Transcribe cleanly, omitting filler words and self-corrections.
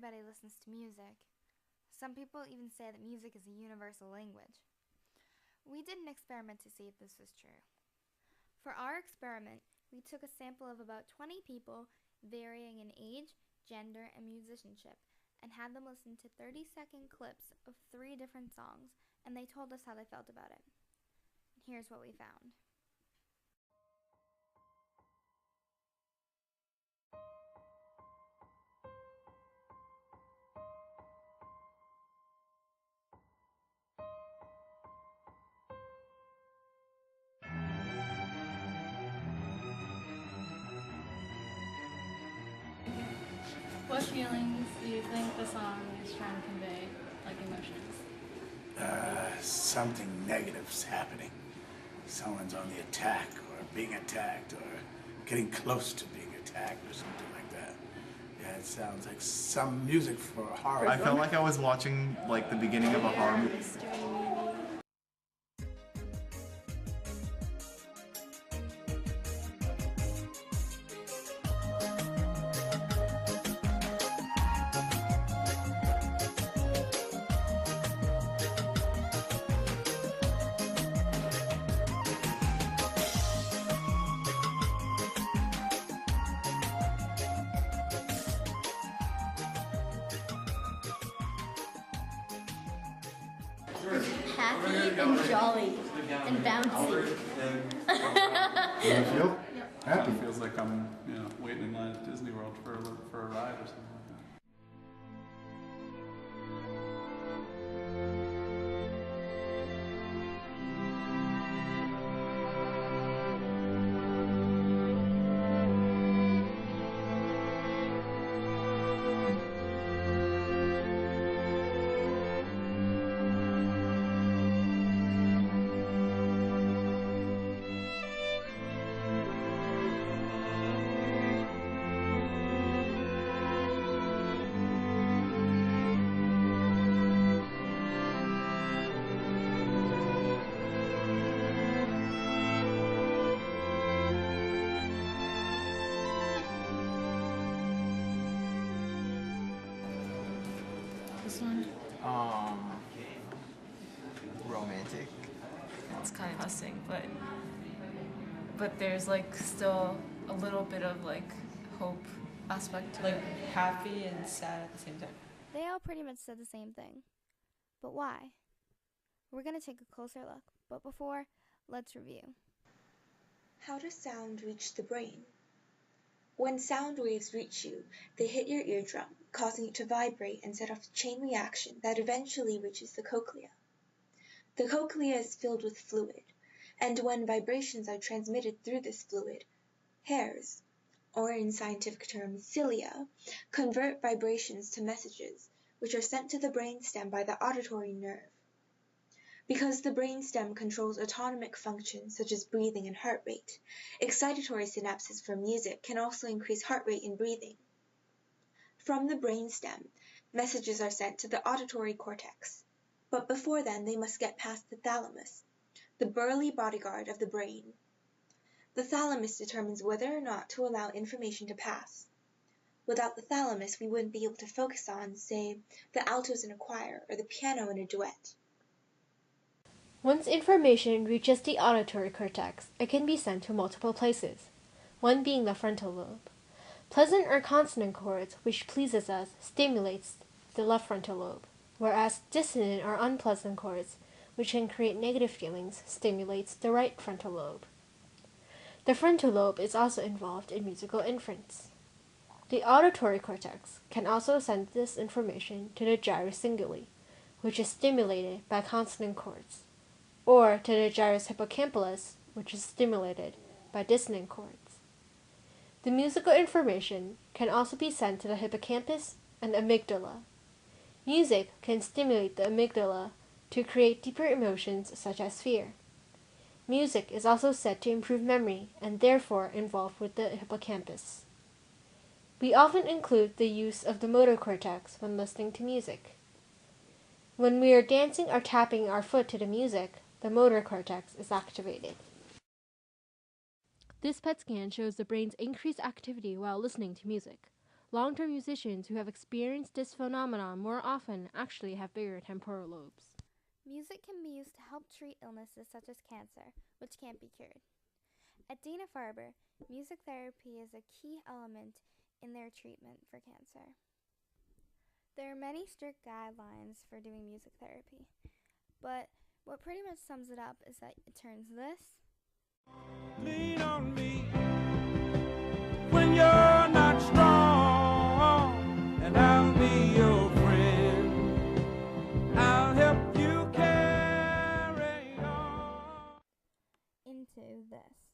everybody listens to music. Some people even say that music is a universal language. We did an experiment to see if this was true. For our experiment, we took a sample of about 20 people varying in age, gender, and musicianship, and had them listen to 30-second clips of 3 different songs, and they told us how they felt about it. And here's what we found. What feelings do you think the song is trying to convey, like emotions? Something negative's happening. Someone's on the attack, or being attacked, or getting close to being attacked, or something like that. Yeah, it sounds like some music for a horror. I felt like I was watching like the beginning of a horror movie. Mystery, maybe? Happy and jolly and bouncy. Feel happy. It feels like I'm, waiting in line at Disney World for a ride or something like that. This one? Romantic. It's kind of depressing, but there's like still a little bit of like hope aspect to it. Like happy and sad at the same time. They all pretty much said the same thing. But why? We're going to take a closer look, but before, let's review. How does sound reach the brain? When sound waves reach you, they hit your eardrum, causing it to vibrate and set off a chain reaction that eventually reaches the cochlea. The cochlea is filled with fluid, and when vibrations are transmitted through this fluid, hairs, or in scientific terms cilia, convert vibrations to messages, which are sent to the brainstem by the auditory nerve. Because the brainstem controls autonomic functions such as breathing and heart rate, excitatory synapses for music can also increase heart rate in breathing. From the brainstem, messages are sent to the auditory cortex, but before then they must get past the thalamus, the burly bodyguard of the brain. The thalamus determines whether or not to allow information to pass. Without the thalamus, we wouldn't be able to focus on, say, the altos in a choir or the piano in a duet. Once information reaches the auditory cortex, it can be sent to multiple places, one being the frontal lobe. Pleasant or consonant chords, which pleases us, stimulates the left frontal lobe, whereas dissonant or unpleasant chords, which can create negative feelings, stimulates the right frontal lobe. The frontal lobe is also involved in musical inference. The auditory cortex can also send this information to the gyrus cinguli, which is stimulated by consonant chords, or to the gyrus hippocampus, which is stimulated by dissonant chords. The musical information can also be sent to the hippocampus and amygdala. Music can stimulate the amygdala to create deeper emotions such as fear. Music is also said to improve memory and therefore involved with the hippocampus. We often include the use of the motor cortex when listening to music. When we are dancing or tapping our foot to the music, the motor cortex is activated. This PET scan shows the brain's increased activity while listening to music. Long-term musicians who have experienced this phenomenon more often actually have bigger temporal lobes. Music can be used to help treat illnesses such as cancer, which can't be cured. At Dana-Farber, music therapy is a key element in their treatment for cancer. There are many strict guidelines for doing music therapy, but what pretty much sums it up is that it turns this. Lean on me when you're not strong, and I'll be your friend. I'll help you carry on Into this.